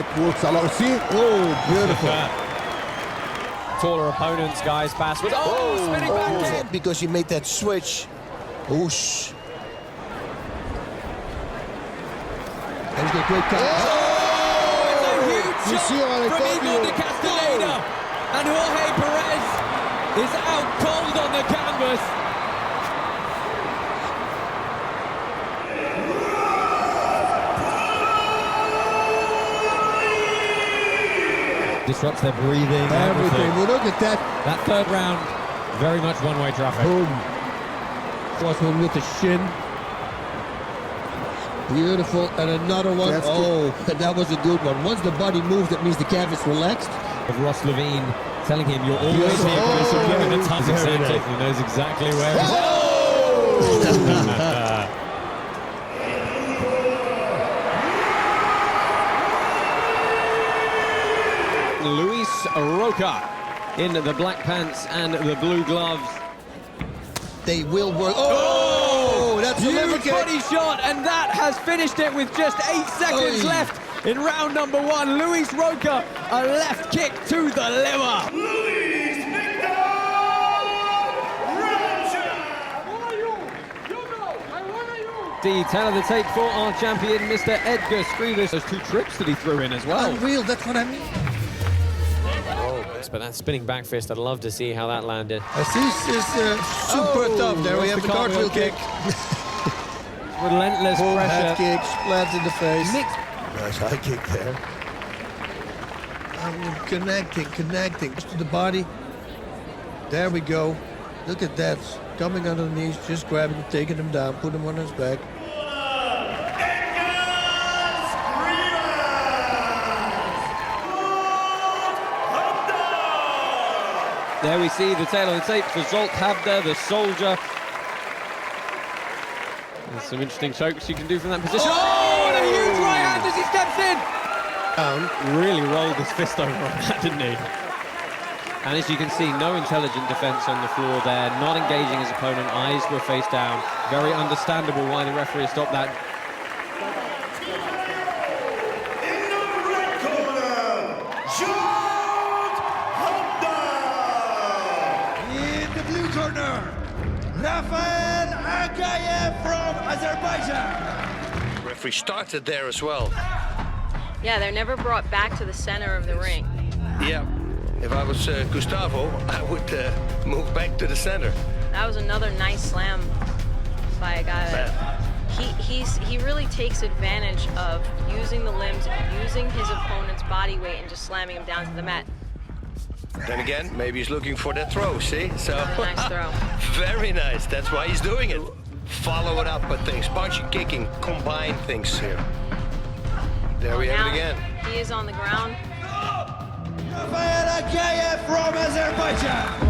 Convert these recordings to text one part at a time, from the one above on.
head towards Salah aussi. Oh, beautiful. Taller opponents, guys, pass was spinning back. Because he made that switch. Whoosh. There's the great catch. It's a huge shot from Igor De Castañeda. And Jorge Perez is out cold on the canvas. Disrupts their breathing, everything. Well, look at that. That third round, very much one-way traffic. Boom. Cross one with the shin. Beautiful, and another one. That's that was a good one. Once the body moves, that means the calf is relaxed. Of Ross Levine telling him, you're always here, Chris. You're given the time. Exactly. He knows exactly where he is. Luiz Rocha in the black pants and the blue gloves. They will work. Oh, that's a huge body shot, and that has finished it with just 8 seconds left in round number 1. Luiz Rocha, a left kick to the liver. The tale of the tape for our champion, Mr. Edgars Skrivers. Those 2 trips that he threw in as well. Unreal, that's what I mean. But that spinning back fist, I'd love to see how that landed. Assis is super tough. There we have the cartwheel kick. Relentless pressure. Head kick, splat in the face. Nice high kick there. Connecting to the body. There we go. Look at that. Coming underneath, just grabbing him, taking him down, put him on his back. There we see the tail of the tape for Zsolt Habda, the soldier. There's some interesting chokes you can do from that position. Oh, and a huge right hand as he steps in! Really rolled his fist over on that, didn't he? And as you can see, no intelligent defense on the floor there, not engaging his opponent, eyes were face down. Very understandable why the referee stopped that. In the red corner, Zsolt Habda! In the blue corner, Rafael Aghayev from Azerbaijan. The referee started there as well. Yeah, they're never brought back to the center of the ring. Yeah. If I was Gustavo, I would move back to the center. That was another nice slam by Aguev. He really takes advantage of using the limbs, using his opponent's body weight, and just slamming him down to the mat. Then again, maybe he's looking for that throw, see? So Nice throw. Very nice. That's why he's doing it. Follow it up with things, punching, kicking, combine things here. There we have it again. He is on the ground. Rafael Aghayev from Azerbaijan.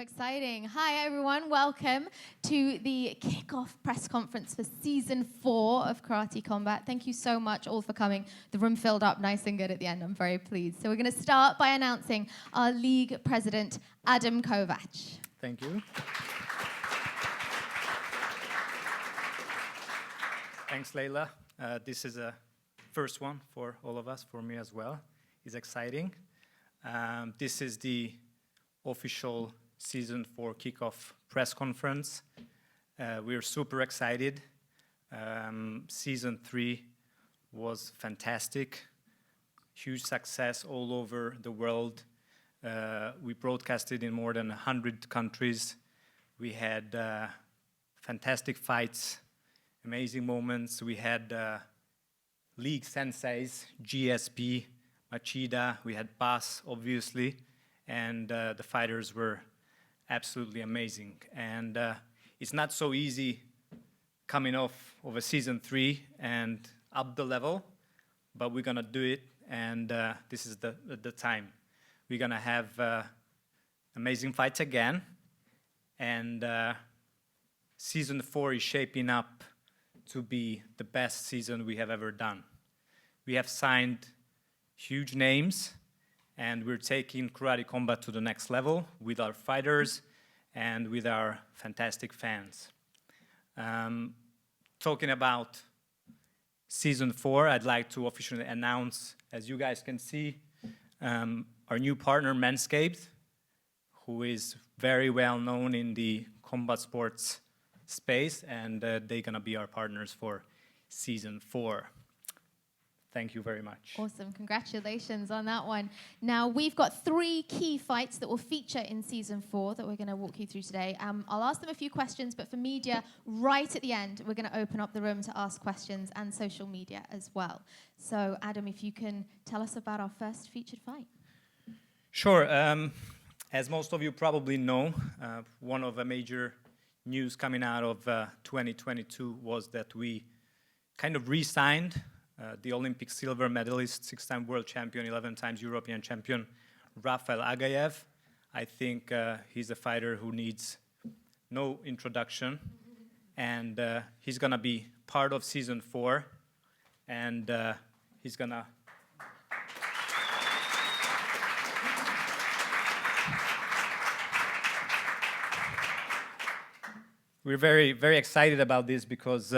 Exciting. Hi everyone, welcome to the kickoff press conference for season 4 of Karate Combat. Thank you so much all for coming. The room filled up nice and good at the end. I'm very pleased. So we're going to start by announcing our league president, Adam Kovac. Thank you. Thanks, Leila. This is a first one for all of us, for me as well. It's exciting. This is the official Season 4 kickoff press conference. We're super excited. Season 3 was fantastic. Huge success all over the world. We broadcasted in more than 100 countries. We had fantastic fights, amazing moments. We had league senseis, GSP, Machida. We had Bas, obviously. And the fighters were absolutely amazing. And it's not so easy coming off of a season 3 and up the level, but we're gonna do it, and this is the time. We're gonna have amazing fights again, and season 4 is shaping up to be the best season we have ever done. We have signed huge names, and we're taking karate combat to the next level with our fighters and with our fantastic fans. Talking about season 4, I'd like to officially announce, as you guys can see, our new partner, Manscaped, who is very well known in the combat sports space, and they're gonna be our partners for season 4. Thank you very much. Awesome. Congratulations on that one. Now, we've got 3 key fights that will feature in season 4 that we're going to walk you through today. I'll ask them a few questions, but for media, right at the end, we're going to open up the room to ask questions and social media as well. So, Adam, if you can tell us about our first featured fight. Sure. As most of you probably know, one of the major news coming out of 2022 was that we kind of re-signed the Olympic silver medalist, 6-time world champion, 11 times European champion, Rafael Aghayev. I think he's a fighter who needs no introduction. And he's going to be part of season 4. And he's going to... We're very, very excited about this because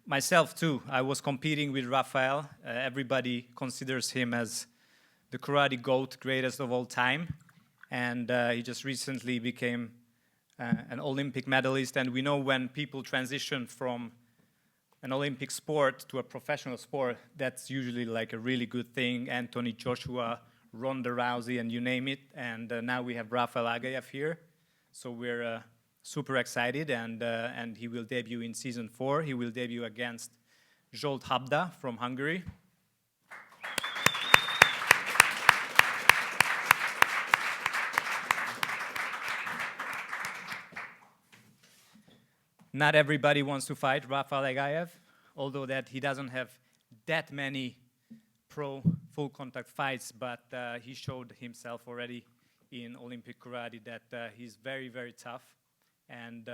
myself too, I was competing with Rafael. Everybody considers him as the karate GOAT, greatest of all time. And he just recently became an Olympic medalist. And we know when people transition from an Olympic sport to a professional sport, that's usually like a really good thing. Anthony Joshua, Ronda Rousey, and you name it. And now we have Rafael Aghayev here. So we're super excited, and he will debut in season 4. He will debut against Zsolt Habda from Hungary. Not everybody wants to fight Rafael Aghayev, although that he doesn't have that many pro full contact fights, but he showed himself already in Olympic karate that he's very, very tough. And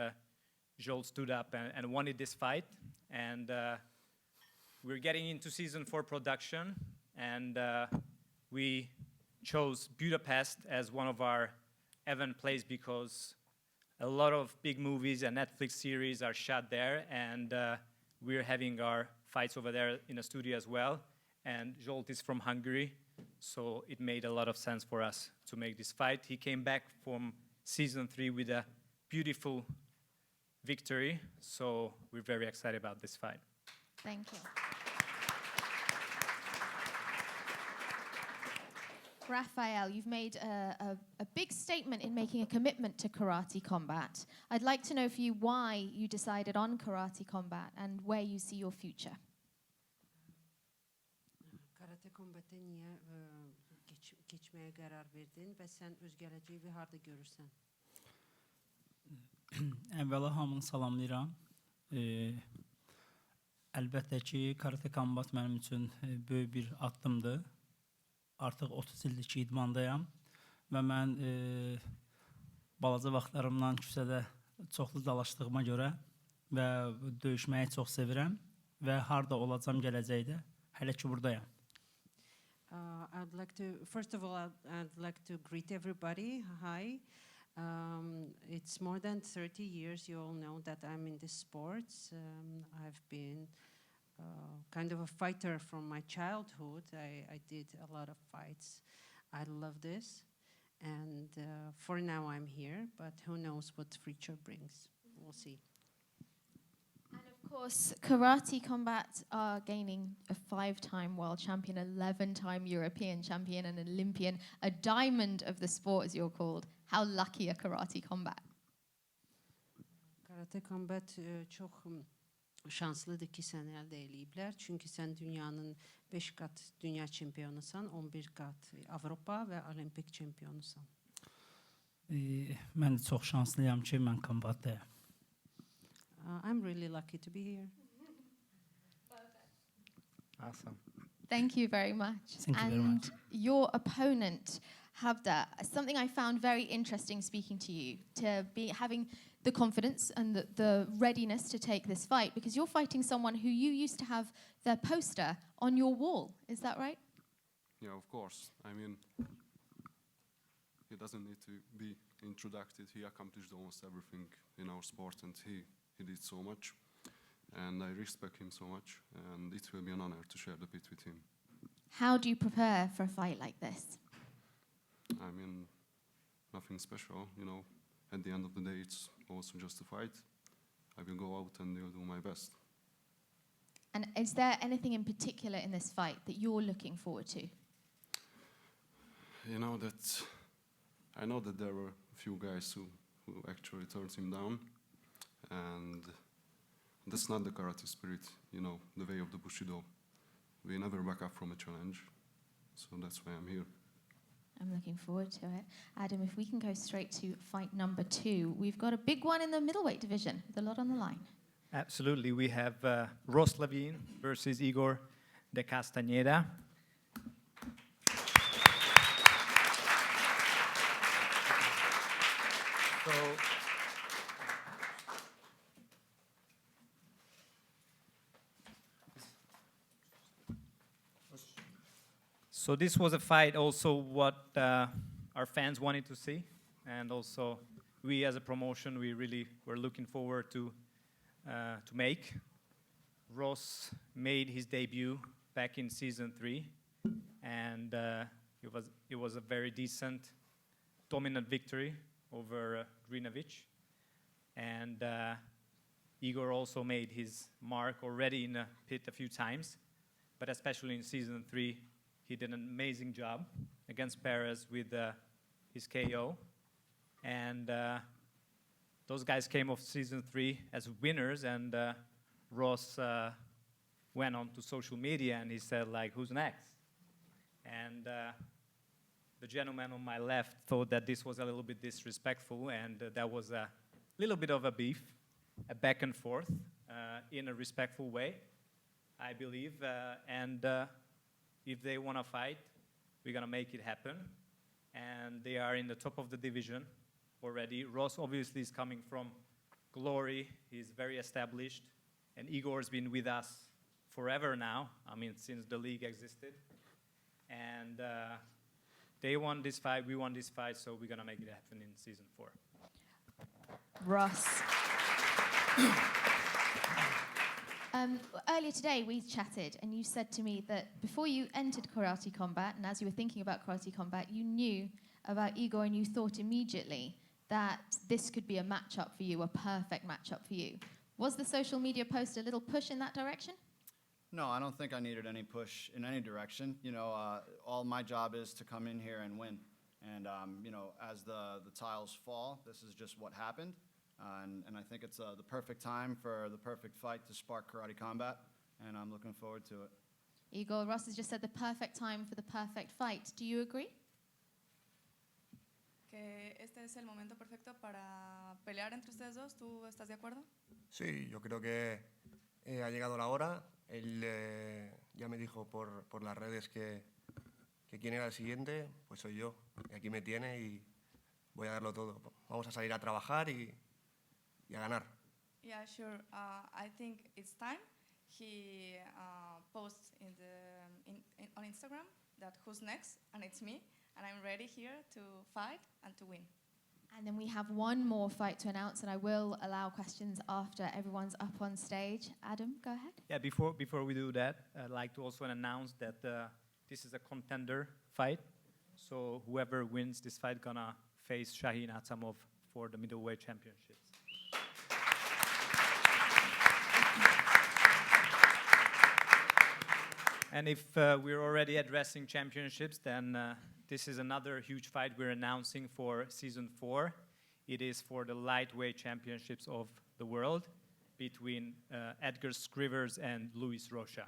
Zsolt stood up and wanted this fight. And we're getting into season 4 production. And we chose Budapest as one of our event places because a lot of big movies and Netflix series are shot there. And we're having our fights over there in a studio as well. And Zsolt is from Hungary, so it made a lot of sense for us to make this fight. He came back from season 3 with a beautiful victory, so we're very excited about this fight. Thank you. Rafael, you've made a big statement in making a commitment to karate combat. I'd like to know for you why you decided on karate combat and where you see your future. Karate kombatə niyə keçməyə qərar verdin və sən öz gələcəyi harda görürsən? Əvvəla hamını salamlayıram. Əlbəttə ki, karate kombat mənim üçün böyük bir addımdır. Artıq 30 ildir ki, idmandayam və mən balaca vaxtlarımdan küçədə çoxlu dalaşdığıma görə və döyüşməyi çox sevirəm və harda olacam gələcəkdə, hələ ki buradayam. First of all, I'd like to greet everybody. Hi. It's more than 30 years, you all know that I'm in the sports. I've been kind of a fighter from my childhood. I did a lot of fights. I love this. And for now, I'm here, but who knows what the future brings? We'll see. And of course, karate combat are gaining a 5-time world champion, 11-time European champion, an Olympian, a diamond of the sport, as you're called. How lucky are karate combat? Karate Combat çok şanslıdır ki səni əldə eləyiblər. Çünki sən dünyanın 5 qat dünya çempionusan, 11 qat Avropa və olimpik çempionusan. Mən də çox şanslıyam ki, mən kombatdayam. I'm really lucky to be here. Awesome. Thank you very much. Thank you very much. Your opponent, Habda, something I found very interesting speaking to you, to be having the confidence and the readiness to take this fight, because you're fighting someone who you used to have their poster on your wall. Is that right? Yeah, of course. I mean, he doesn't need to be introduced. He accomplished almost everything in our sport, and he did so much. And I respect him so much, and it will be an honor to share the pit with him. How do you prepare for a fight like this? I mean, nothing special, you know. At the end of the day, it's also just a fight. I will go out and will do my best. And is there anything in particular in this fight that you're looking forward to? You know that I know that there were a few guys who actually turned him down, and that's not the karate spirit, you know, the way of the Bushido. We never back up from a challenge, so that's why I'm here. I'm looking forward to it. Adam, if we can go straight to fight number 2. We've got a big one in the middleweight division with a lot on the line. Absolutely. We have Levine versus Igor De Castañeda. So this was a fight also what our fans wanted to see, and also we as a promotion, we really were looking forward to make. Ross made his debut back in season 3, and it was a very decent, dominant victory over Grinovic. And Igor also made his mark already in the pit a few times, but especially in season 3, he did an amazing job against Perez with his KO. And those guys came off season 3 as winners, and Ross went on to social media and he said, like, who's next? And the gentleman on my left thought that this was a little bit disrespectful, and that was a little bit of a beef, a back and forth in a respectful way, I believe. And if they want to fight, we're going to make it happen. And they are in the top of the division already. Ross obviously is coming from glory. He's very established. And Igor's been with us forever now, I mean, since the league existed. And they won this fight, we won this fight, so we're going to make it happen in season 4. Ross. Earlier today, we chatted, and you said to me that before you entered karate combat, and as you were thinking about karate combat, you knew about Igor, and you thought immediately that this could be a matchup for you, a perfect matchup for you. Was the social media post a little push in that direction? No, I don't think I needed any push in any direction. You know, all my job is to come in here and win. And, you know, as the tiles fall, this is just what happened. And I think it's the perfect time for the perfect fight to spark karate combat, and I'm looking forward to it. Igor, Ross has just said the perfect time for the perfect fight. Do you agree? Que este es el momento perfecto para pelear entre ustedes dos. ¿Tú estás de acuerdo? Sí, yo creo que ha llegado la hora. Él ya me dijo por las redes que quién era el siguiente, pues soy yo. Y aquí me tiene y voy a darlo todo. Vamos a salir a trabajar y a ganar. Yeah, sure. I think it's time. He posts on Instagram that who's next, and it's me, and I'm ready here to fight and to win. And then we have one more fight to announce, and I will allow questions after everyone's up on stage. Adam, go ahead. Yeah, before we do that, I'd like to also announce that this is a contender fight. So whoever wins this fight gonna face Shahin Atsamov for the middleweight championships. And if we're already addressing championships, then this is another huge fight we're announcing for season 4. It is for the lightweight championships of the world between Edgars Skrivers and Luiz Rocha.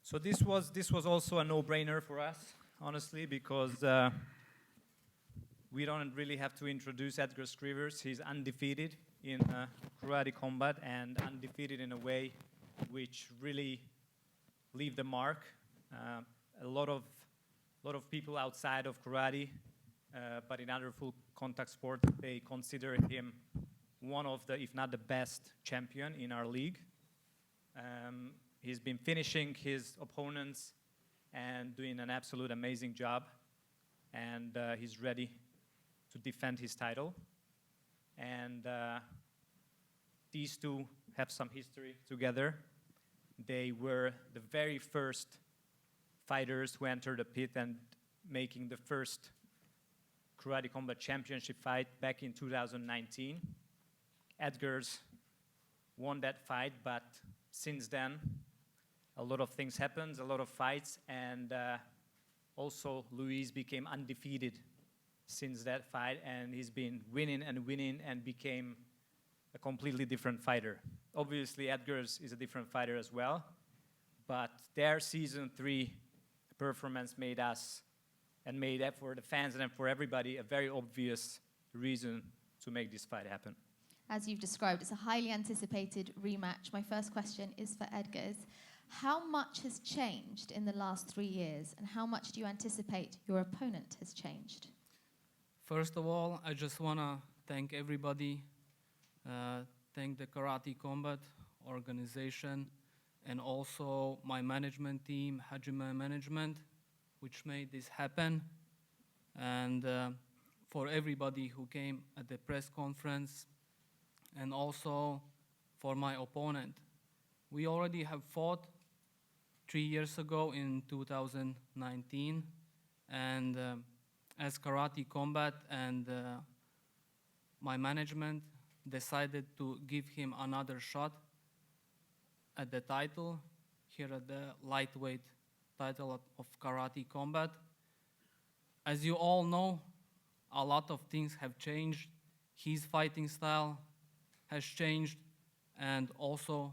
So this was also a no-brainer for us, honestly, because we don't really have to introduce Edgars Skrivers. He's undefeated in karate combat and undefeated in a way which really leave the mark. A lot of people outside of karate, but in other full contact sport, they consider him one of the, if not the best champion in our league. He's been finishing his opponents and doing an absolute amazing job. And he's ready to defend his title. And these two have some history together. They were the very first fighters who entered the pit and making the first Karate Combat Championship fight back in 2019. Edgars won that fight, but since then, a lot of things happened, a lot of fights, and also Luiz became undefeated since that fight, and he's been winning and became a completely different fighter. Obviously, Edgars is a different fighter as well, but their season 3 performance made us, and made that for the fans and for everybody, a very obvious reason to make this fight happen. As you've described, it's a highly anticipated rematch. My first question is for Edgars. How much has changed in the last 3 years, and how much do you anticipate your opponent has changed? First of all, I just want to thank everybody, thank the Karate Combat organization, and also my management team, Hajime Management, which made this happen, and for everybody who came at the press conference, and also for my opponent. We already have fought 3 years ago in 2019, and as Karate Combat and my management decided to give him another shot at the title, here at the lightweight title of Karate Combat. As you all know, a lot of things have changed. His fighting style has changed, and also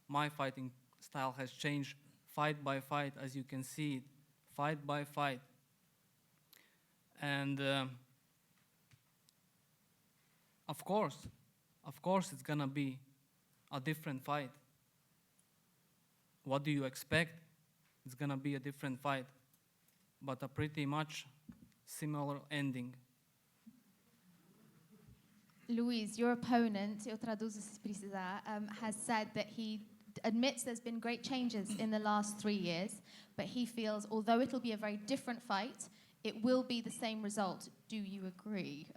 my fighting style has changed fight by fight, as you can see it, fight by fight. And of course it's gonna be a different fight. What do you expect? It's gonna be a different fight, but a pretty much similar ending. Luiz, your opponent, eu traduzo se precisar, has said that he admits there's been great changes in the last 3 years, but he feels although it'll be a very different fight, it will be the same result. Do you agree?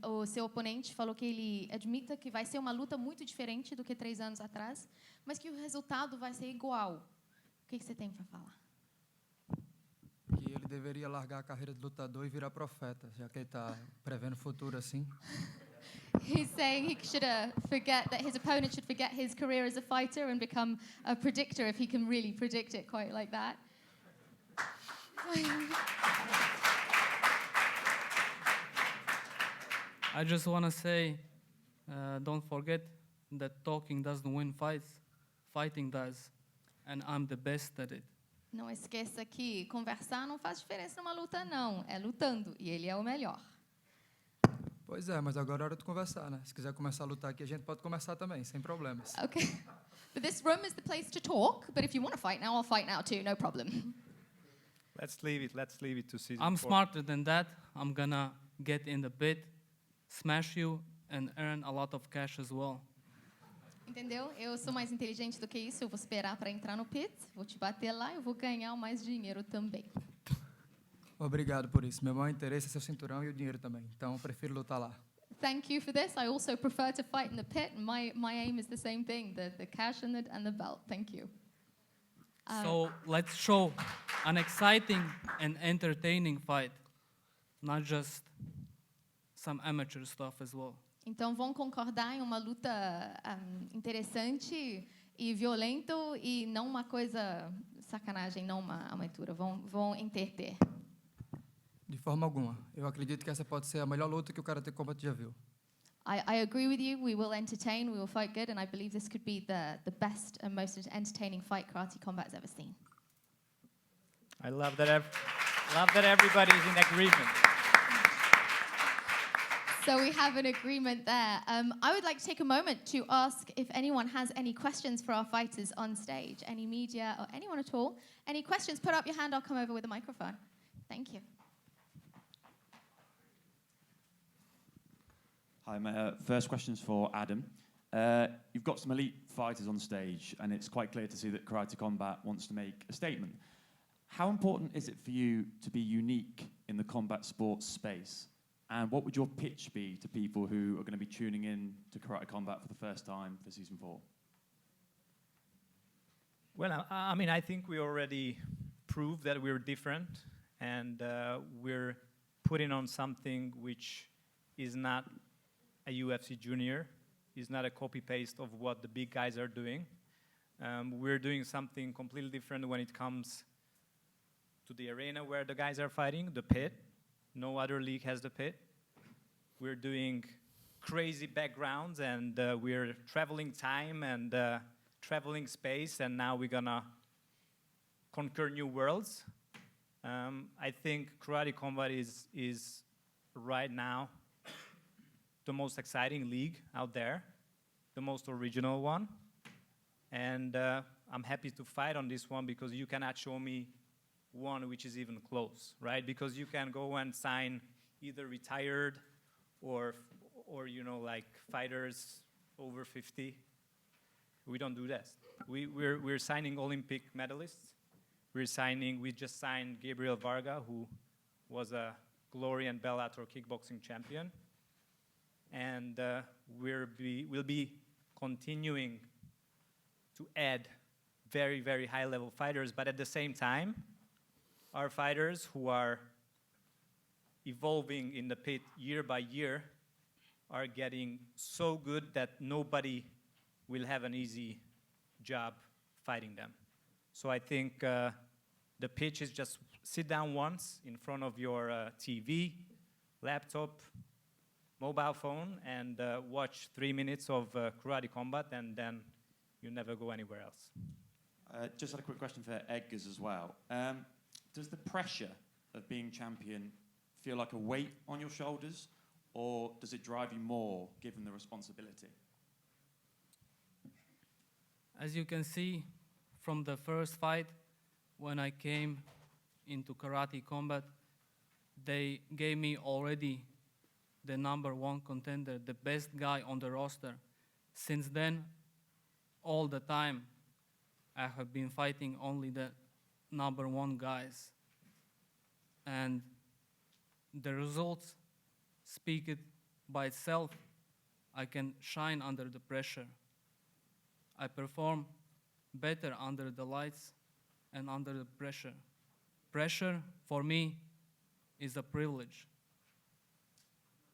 O seu oponente falou que ele admita que vai ser uma luta muito diferente do que 3 anos atrás, mas que o resultado vai ser igual. O que você tem para falar? Que ele deveria largar a carreira de lutador e virar profeta, já que ele está prevendo o futuro assim. He's saying he should forget that his opponent should forget his career as a fighter and become a predictor if he can really predict it quite like that. I just want to say, don't forget that talking doesn't win fights, fighting does, and I'm the best at it. Não esqueça que conversar não faz diferença numa luta, não. É lutando, e ele é o melhor. Pois é, mas agora é hora de conversar, né? Se quiser começar a lutar aqui, a gente pode começar também, sem problemas. Okay. But this room is the place to talk, but if you want to fight now, I'll fight now too, no problem. Let's leave it to season 4. I'm smarter than that. I'm gonna get in the pit, smash you, and earn a lot of cash as well. Entendeu? Eu sou mais inteligente do que isso, eu vou esperar para entrar no pit, vou te bater lá e eu vou ganhar mais dinheiro também. Obrigado por isso. Meu maior interesse é seu cinturão e o dinheiro também. Então, eu prefiro lutar lá. Thank you for this. I also prefer to fight in the pit. My aim is the same thing, the cash and the belt. Thank you. So let's show an exciting and entertaining fight, not just some amateur stuff as well. Então vão concordar em uma luta interessante e violento e não uma coisa sacanagem, não uma aventura. Vão entreter. De forma alguma. Eu acredito que essa pode ser a melhor luta que o Karate Combat já viu. I agree with you. We will entertain, we will fight good, and I believe this could be the best and most entertaining fight Karate Combat's ever seen. I love that everybody's in agreement. So we have an agreement there. I would like to take a moment to ask if anyone has any questions for our fighters on stage, any media or anyone at all. Any questions? Put up your hand, I'll come over with a microphone. Thank you. Hi, my first question's for Adam. You've got some elite fighters on stage, and it's quite clear to see that Karate Combat wants to make a statement. How important is it for you to be unique in the combat sports space? And what would your pitch be to people who are going to be tuning in to Karate Combat for the first time for Season 4? Well, I mean, I think we already proved that we're different, and we're putting on something which is not a UFC junior, is not a copy-paste of what the big guys are doing. We're doing something completely different when it comes to the arena where the guys are fighting, the pit. No other league has the pit. We're doing crazy backgrounds, and we're traveling time and traveling space, and now we're gonna conquer new worlds. I think Karate Combat is right now the most exciting league out there, the most original one. And I'm happy to fight on this one because you cannot show me one which is even close, right? Because you can go and sign either retired or you know, like fighters over 50. We don't do that. We're signing Olympic medalists. We just signed Gabriel Varga, who was a Glory and Bellator kickboxing champion. And we'll be continuing to add very, very high-level fighters, but at the same time, our fighters who are evolving in the pit year by year are getting so good that nobody will have an easy job fighting them. So I think the pitch is just sit down once in front of your TV, laptop, mobile phone, and watch 3 minutes of Karate Combat, and then you never go anywhere else. Just had a quick question for Edgars as well. Does the pressure of being champion feel like a weight on your shoulders, or does it drive you more given the responsibility? As you can see from the first fight, when I came into Karate Combat, they gave me already the #1 contender, the best guy on the roster. Since then, all the time, I have been fighting only the #1 guys. And the results speak it by itself. I can shine under the pressure. I perform better under the lights and under the pressure. Pressure, for me, is a privilege.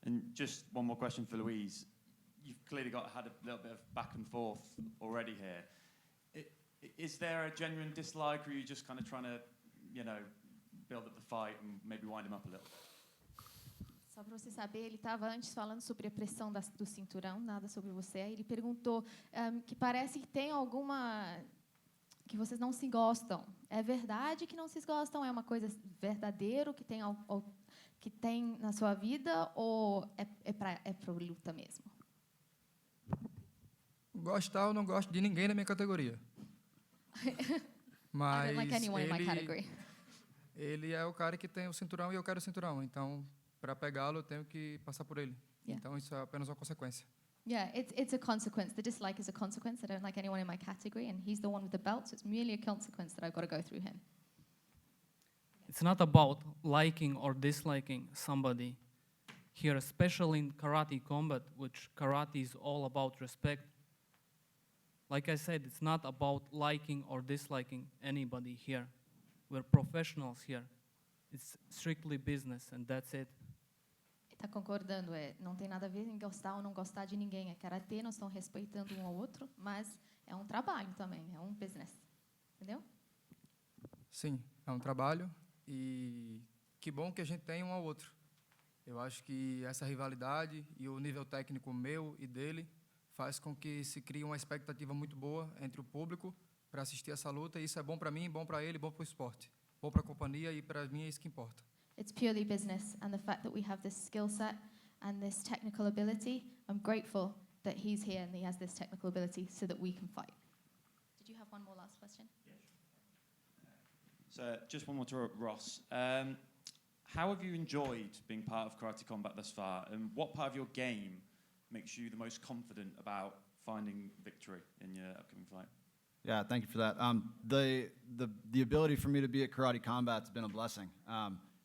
And just one more question for Luiz. You've clearly had a little bit of back and forth already here. Is there a genuine dislike, or are you just kind of trying to, you know, build up the fight and maybe wind him up a little bit? Só para você saber, ele estava antes falando sobre a pressão do cinturão, nada sobre você. Aí ele perguntou que parece que tem alguma... que vocês não se gostam. É verdade que não se gostam? É uma coisa verdadeira que tem na sua vida, ou é para luta mesmo? Gostar, eu não gosto de ninguém na minha categoria. Mas I don't like anyone in my category. Ele é o cara que tem o cinturão e eu quero o cinturão. Então, para pegá-lo, eu tenho que passar por ele. Yeah. Então, isso é apenas uma consequência. Yeah, it's a consequence. The dislike is a consequence. I don't like anyone in my category, and he's the one with the belt, so it's merely a consequence that I've got to go through him. It's not about liking or disliking somebody. Here, especially in karate combat, which karate is all about respect. Like I said, it's not about liking or disliking anybody here. We're professionals here. It's strictly business, and that's it. Tá concordando, não tem nada a ver em gostar ou não gostar de ninguém. É karatê, nós estamos respeitando um ao outro, mas é um trabalho também, é um business. Entendeu? Sim, é um trabalho e que bom que a gente tem um ao outro. Eu acho que essa rivalidade e o nível técnico meu e dele faz com que se crie uma expectativa muito boa entre o público para assistir essa luta, e isso é bom para mim, bom para ele, bom para o esporte, bom para a companhia, e para mim é isso que importa. It's purely business, and the fact that we have this skill set and this technical ability, I'm grateful that he's here and he has this technical ability so that we can fight. Did you have one more last question? So just one more to Ross. How have you enjoyed being part of Karate Combat thus far, and what part of your game makes you the most confident about finding victory in your upcoming fight? Yeah, thank you for that. The ability for me to be at Karate Combat has been a blessing.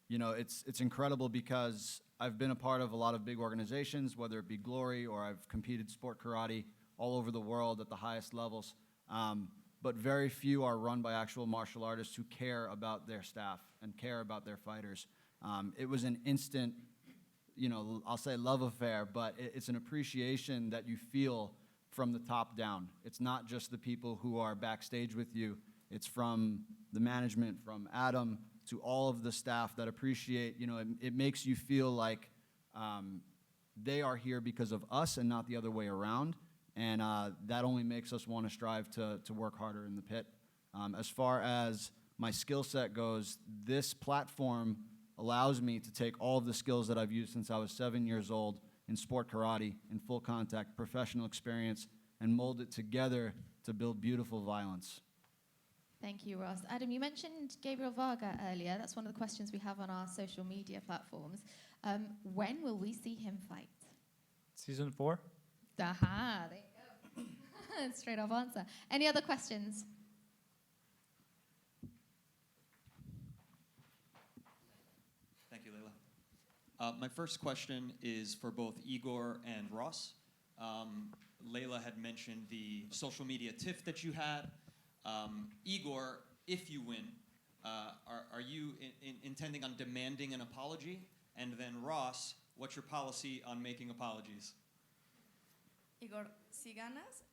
You know, it's incredible because I've been a part of a lot of big organizations, whether it be Glory or I've competed sport karate all over the world at the highest levels. But very few are run by actual martial artists who care about their staff and care about their fighters. It was an instant, you know, I'll say love affair, but it's an appreciation that you feel from the top down. It's not just the people who are backstage with you. It's from the management, from Adam to all of the staff that appreciate, you know, it makes you feel like they are here because of us and not the other way around. And that only makes us want to strive to work harder in the pit. As far as my skill set goes, this platform allows me to take all of the skills that I've used since I was 7 years old in sport karate, in full contact, professional experience, and mold it together to build beautiful violence. Thank you, Ross. Adam, you mentioned Gabriel Varga earlier. That's one of the questions we have on our social media platforms. When will we see him fight? Season 4. Aha, there you go. Straight off answer. Any other questions? Thank you, Layla. My first question is for both Igor and Ross. Layla had mentioned the social media tiff that you had. Igor, if you win, are you intending on demanding an apology? And then Ross, what's your policy on making apologies? Igor, si ganas,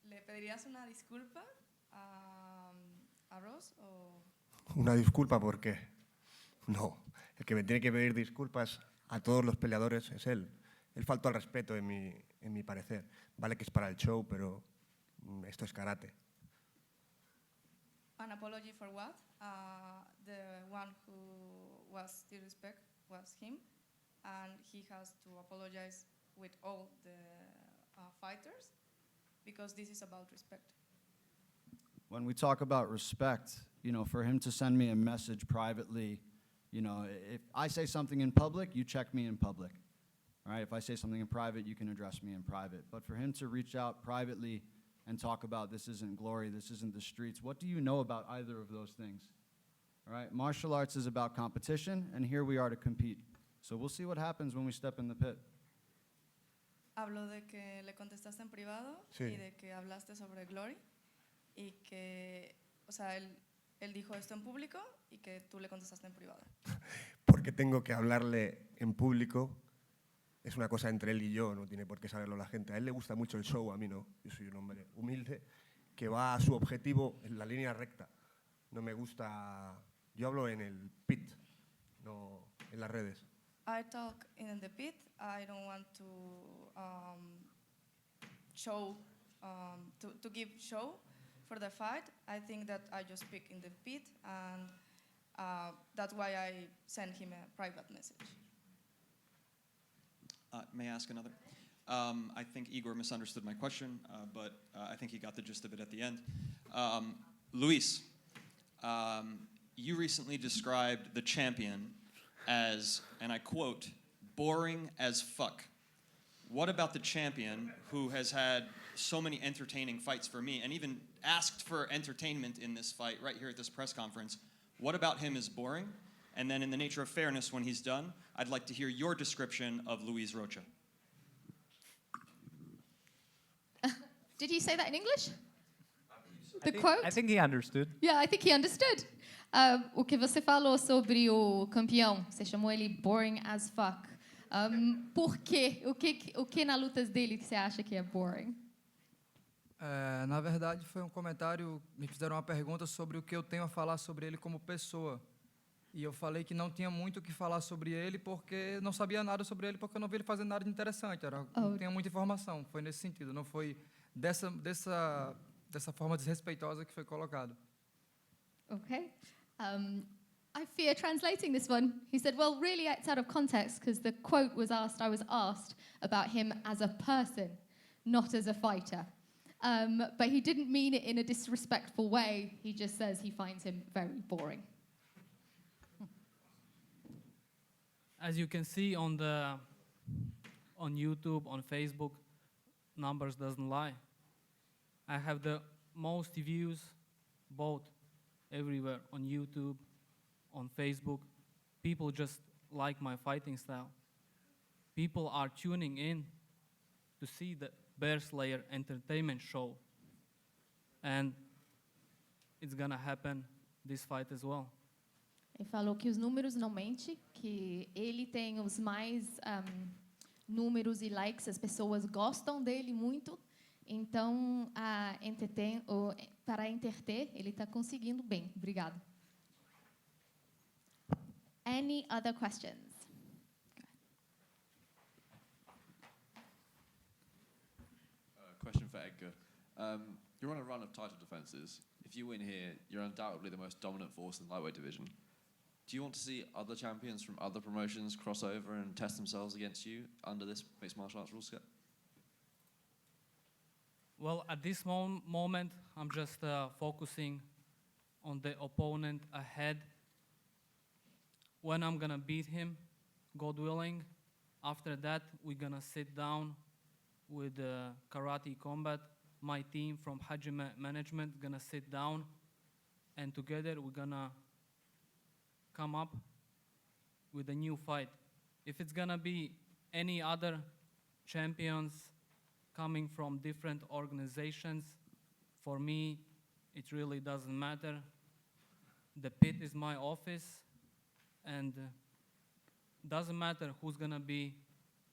¿le pedirías una disculpa a Ross o...? ¿Una disculpa por qué? No, el que me tiene que pedir disculpas a todos los peleadores es él. Él faltó al respeto en mi parecer. Vale que es para el show, pero esto es karate. An apology for what? The one who was disrespect was him, and he has to apologize with all the fighters, because this is about respect. When we talk about respect, you know, for him to send me a message privately, you know, if I say something in public, you check me in public. All right? If I say something in private, you can address me in private. But for him to reach out privately and talk about this isn't Glory, this isn't the streets, what do you know about either of those things? All right? Martial arts is about competition, and here we are to compete. So we'll see what happens when we step in the pit. Habló de que le contestaste en privado, sí, y de que hablaste sobre Glory, y que, o sea, él dijo esto en público y que tú le contestaste en privado. Porque tengo que hablarle en público, es una cosa entre él y yo, no tiene por qué saberlo la gente. A él le gusta mucho el show, a mí no. Yo soy un hombre humilde que va a su objetivo en la línea recta. No me gusta... Yo hablo en el pit, no en las redes. I talk in the pit. I don't want to show, to give show for the fight. I think that I just speak in the pit, and that's why I send him a private message. May I ask another? I think Igor misunderstood my question, but I think he got the gist of it at the end. Luis, you recently described the champion as, and I quote, boring as fuck. What about the champion who has had so many entertaining fights for me and even asked for entertainment in this fight right here at this press conference? What about him is boring? And then in the nature of fairness, when he's done, I'd like to hear your description of Luiz Rocha. Did you say that in English? The quote? I think he understood. Yeah, I think he understood. O que você falou sobre o campeão, você chamou ele boring as fuck. Por quê? O que na lutas dele que você acha que é boring? Na verdade, foi comentário, me fizeram uma pergunta sobre o que eu tenho a falar sobre ele como pessoa. E eu falei que não tinha muito o que falar sobre ele porque não sabia nada sobre ele, porque eu não vi ele fazendo nada de interessante. Não tinha muita informação, foi nesse sentido, não foi dessa forma desrespeitosa que foi colocado. Okay. I fear translating this one. He said, well, really it's out of context because the quote was asked, I was asked about him as a person, not as a fighter. But he didn't mean it in a disrespectful way. He just says he finds him very boring. As you can see on YouTube, on Facebook, numbers doesn't lie. I have the most views both everywhere on YouTube, on Facebook. People just like my fighting style. People are tuning in to see the Bear Slayer entertainment show. And it's gonna happen this fight as well. Ele falou que os números não mentem, que ele tem os mais números e likes, as pessoas gostam dele muito. Então, para entreter, ele está conseguindo bem. Obrigado. Any other questions? Question for Edgar. You're on a run of title defenses. If you win here, you're undoubtedly the most dominant force in the lightweight division. Do you want to see other champions from other promotions cross over and test themselves against you under this mixed martial arts rule set? Well, at this moment, I'm just focusing on the opponent ahead. When I'm gonna beat him, God willing, after that, we're gonna sit down with Karate Combat. My team from Haji Management gonna sit down, and together we're gonna come up with a new fight. If it's gonna be any other champions coming from different organizations, for me, it really doesn't matter. The pit is my office, and doesn't matter who's gonna be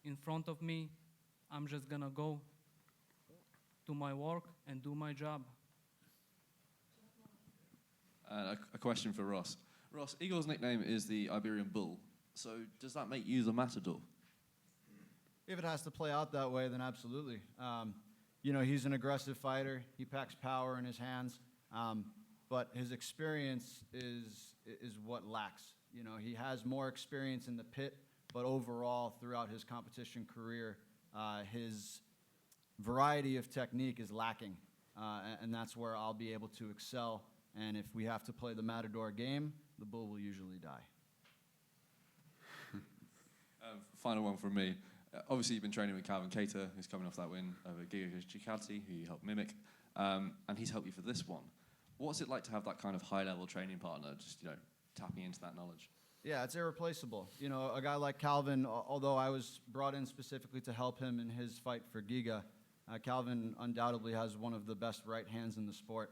in front of me. I'm just gonna go to my work and do my job. A question for Ross. Ross, Igor's nickname is the Iberian Bull. So does that make you the Matador? If it has to play out that way, then absolutely. You know, he's an aggressive fighter. He packs power in his hands. But his experience is what lacks. You know, he has more experience in the pit, but overall, throughout his competition career, his variety of technique is lacking. And that's where I'll be able to excel. And if we have to play the Matador game, the bull will usually die. Final one from me. Obviously, you've been training with Calvin Kattar, who's coming off that win over Igor De Castañeda, who you helped mimic, and he's helped you for this one. What's it like to have that kind of high-level training partner, just, you know, tapping into that knowledge? Yeah, it's irreplaceable. You know, a guy like Calvin, although I was brought in specifically to help him in his fight for Giga, Calvin undoubtedly has one of the best right hands in the sport.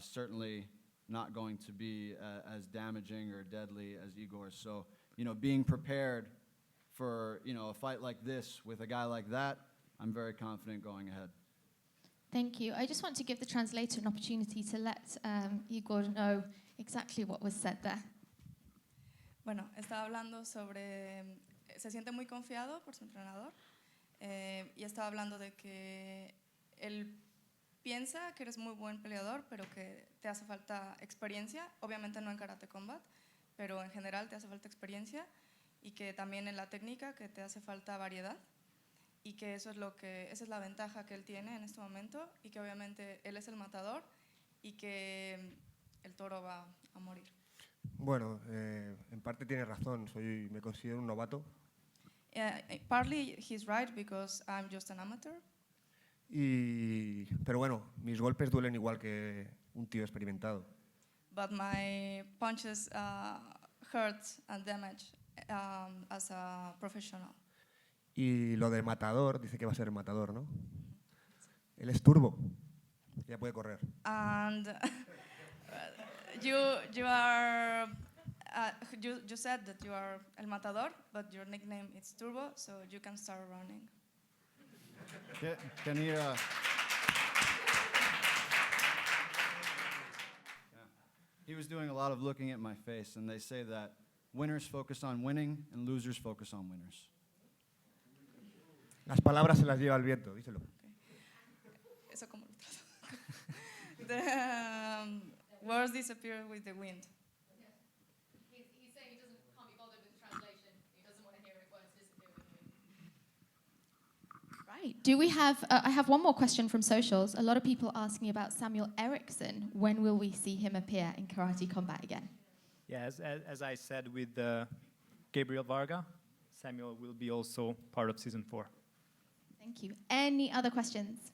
Certainly not going to be as damaging or deadly as Igor's. So, you know, being prepared for, you know, a fight like this with a guy like that, I'm very confident going ahead. Thank you. I just want to give the translator an opportunity to let Igor know exactly what was said there. Bueno, estaba hablando sobre, se siente muy confiado por su entrenador y estaba hablando de que él piensa que eres muy buen peleador, pero que te hace falta experiencia, obviamente no en Karate Combat, pero en general te hace falta experiencia y que también en la técnica que te hace falta variedad y que esa es la ventaja que él tiene en este momento y que obviamente él es el matador y que el toro va a morir. Bueno, en parte tiene razón, me considero un novato. Partly he's right because I'm just an amateur. Pero bueno, mis golpes duelen igual que un tío experimentado. but my punches hurt and damage as a professional. Y lo de matador, dice que va a ser el matador, ¿no? Él es turbo, ya puede correr. And you are you said that you are El Matador, but your nickname is Turbo, so you can start running. Can you? He was doing a lot of looking at my face, and they say that winners focus on winning and losers focus on winners. Las palabras se las lleva el viento, díselo. Eso como lo trato. The words disappear with the wind. He's saying he can't be bothered with the translation. He doesn't want to hear it. Words disappear with the wind. Right. Do we have? I have one more question from socials. A lot of people asking about Samuel Eriksson. When will we see him appear in Karate Combat again? Yeah, as I said with Gabriel Varga, Samuel will be also part of season 4. Thank you. Any other questions?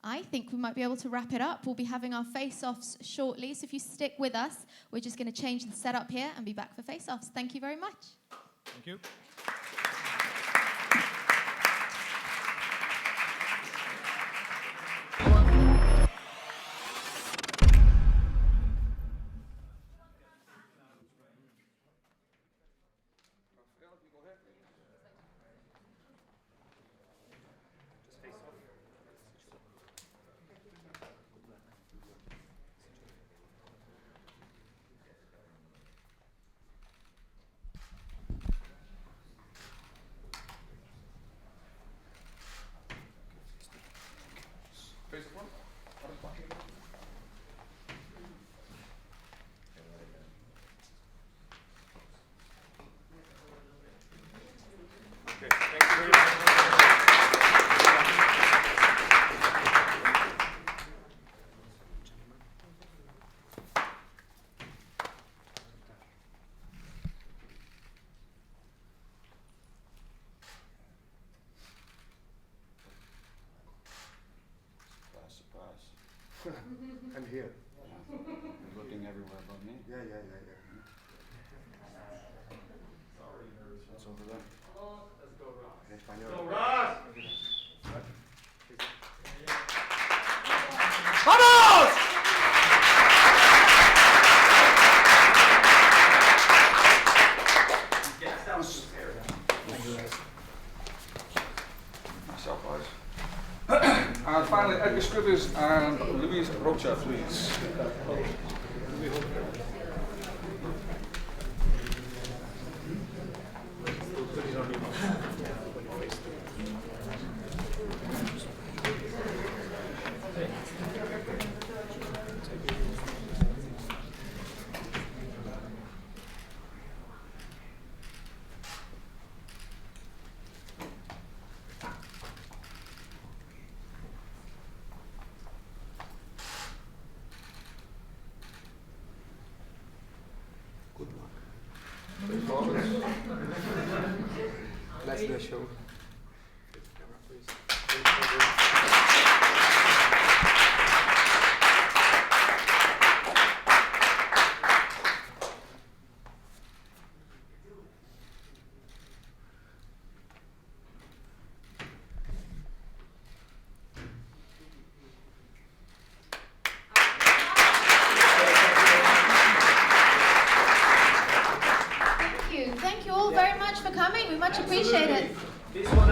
I think we might be able to wrap it up. We'll be having our face-offs shortly, so if you stick with us, we're just going to change the setup here and be back for face-offs. Thank you very much. Thank you. I'm here. You're looking everywhere but me. Yeah. It's over there. En español. ¡Vamos! Myself, guys. And finally, Edgars Skrivers and Luiz Rocha, please. Let's do a show. Thank you all very much for coming. We much appreciate it. This one